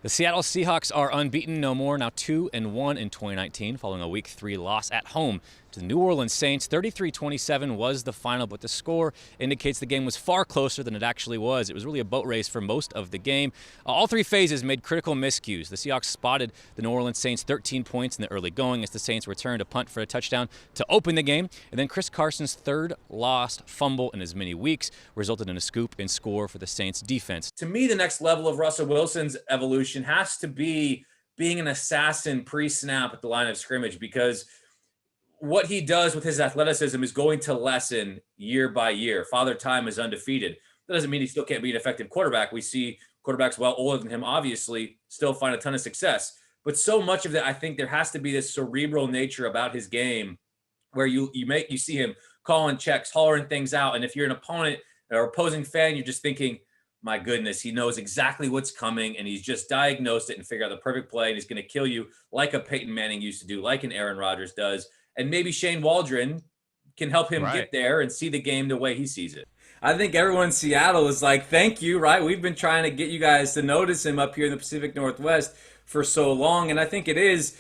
The Seattle Seahawks are unbeaten no more, now 2-1 in 2019, following a Week 3 loss at home to the New Orleans Saints. 33-27 was the final, but the score indicates the game was far closer than it actually was. It was really a boat race for most of the game. All three phases made critical miscues. The Seahawks spotted the New Orleans Saints 13 points in the early going as the Saints returned a punt for a touchdown to open the game, and then Chris Carson's third lost fumble in as many weeks resulted in a scoop and score for the Saints defense. To me, the next level of Russell Wilson's evolution has to be being an assassin pre-snap at the line of scrimmage, because what he does with his athleticism is going to lessen year by year. Father Time is undefeated. That doesn't mean he still can't be an effective quarterback. We see quarterbacks well older than him, obviously, still find a ton of success. But so much of that, I think there has to be this cerebral nature about his game where you see him calling checks, hollering things out. And if you're an opponent or opposing fan, you're just thinking, my goodness, he knows exactly what's coming, and he's just diagnosed it and figured out the perfect play, and he's going to kill you like a Peyton Manning used to do, like an Aaron Rodgers does. And maybe Shane Waldron can help him get there and see the game the way he sees it. I think everyone in Seattle is like, thank you, right? We've been trying to get you guys to notice him up here in the Pacific Northwest for so long, and I think it is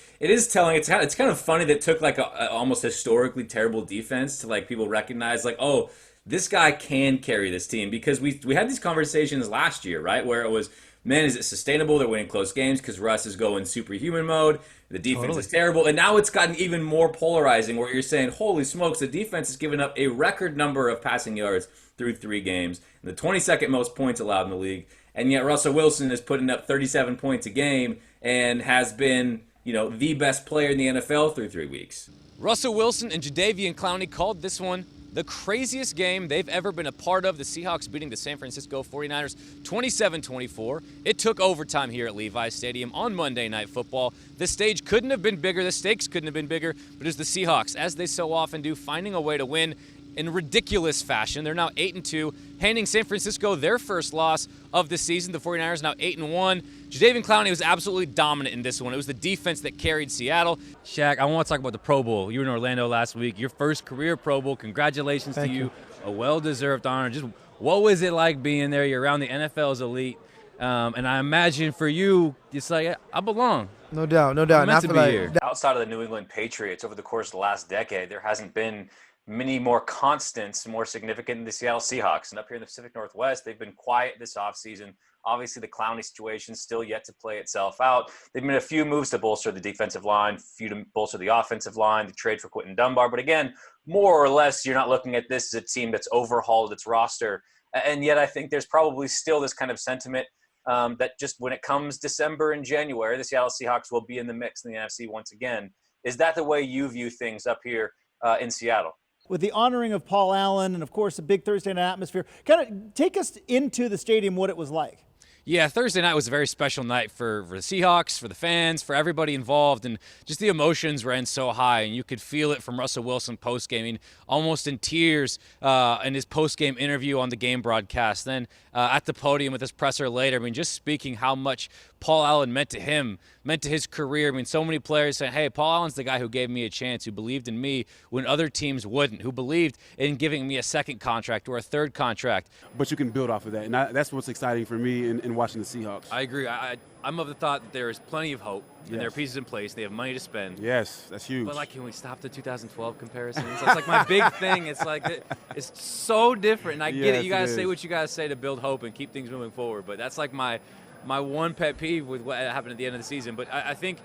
telling. It's kind of funny that it took like a almost historically terrible defense to like people recognize like, oh, this guy can carry this team, because we had these conversations last year, right, where it was, man, is it sustainable? They're winning close games because Russ is going superhuman mode. The defense is terrible. And now it's gotten even more polarizing where you're saying, holy smokes, the defense has given up a record number of passing yards through 3 games, and the 22nd most points allowed in the league. And yet Russell Wilson is putting up 37 points a game and has been, the best player in the NFL through 3 weeks. Russell Wilson and Jadeveon Clowney called this one the craziest game they've ever been a part of. The Seahawks beating the San Francisco 49ers 27-24. It took overtime here at Levi's Stadium on Monday Night Football. The stage couldn't have been bigger. The stakes couldn't have been bigger. But it's the Seahawks, as they so often do, finding a way to win in ridiculous fashion. They're now 8-2, handing San Francisco their first loss of the season. The 49ers now 8-1. Jadeveon Clowney was absolutely dominant in this one. It was the defense that carried Seattle. Shaq, I want to talk about the Pro Bowl. You were in Orlando last week. Your first career Pro Bowl. Congratulations to you. A well-deserved honor. Just what was it like being there? You're around the NFL's elite. And I imagine for you, it's like, I belong. No doubt. I'm meant to be here. Outside of the New England Patriots, over the course of the last decade, there hasn't been many more constants, more significant than the Seattle Seahawks. And up here in the Pacific Northwest, they've been quiet this offseason. Obviously, the Clowney situation still yet to play itself out. They've made a few moves to bolster the defensive line, a few to bolster the offensive line, the trade for Quentin Dunbar. But again, more or less, you're not looking at this as a team that's overhauled its roster. And yet I think there's probably still this kind of sentiment that just when it comes December and January, the Seattle Seahawks will be in the mix in the NFC once again. Is that the way you view things up here in Seattle? With the honoring of Paul Allen and, of course, the big Thursday night atmosphere, kind of take us into the stadium, what it was like. Yeah, Thursday night was a very special night for the Seahawks, for the fans, for everybody involved, and just the emotions ran so high, and you could feel it from Russell Wilson post-gaming, almost in tears in his post-game interview on the game broadcast. Then at the podium with his presser later, just speaking how much Paul Allen meant to him, meant to his career. So many players saying, hey, Paul Allen's the guy who gave me a chance, who believed in me when other teams wouldn't, who believed in giving me a second contract or a third contract. But you can build off of that, and that's what's exciting for me in watching the Seahawks. I agree. I'm of the thought that there is plenty of hope, and there are pieces in place. They have money to spend. Yes, that's huge. But, can we stop the 2012 comparisons? That's like my big thing. It's like it's so different, and I get it. You got to say what you got to say to build hope and keep things moving forward. But that's like my one pet peeve with what happened at the end of the season. But I think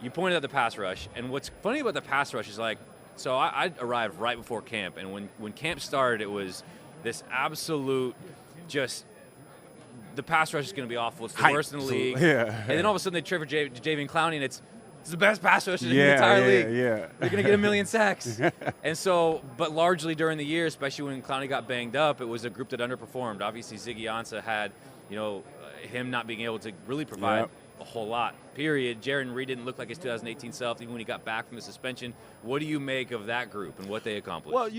you pointed out the pass rush, and what's funny about the pass rush is so I arrived right before camp, and when camp started, it was this absolute just – the pass rush is going to be awful. It's the worst in the league. Yeah. And then all of a sudden they trade for Jadeveon Clowney, and it's the best pass rush in the entire league. Yeah. They're going to get 1 million sacks. And so, but largely during the year, especially when Clowney got banged up, it was a group that underperformed. Obviously, Ziggy Ansah had, him not being able to really provide a whole lot, period. Jaron Reed didn't look like his 2018 self, even when he got back from the suspension. What do you make of that group and what they accomplished? Well,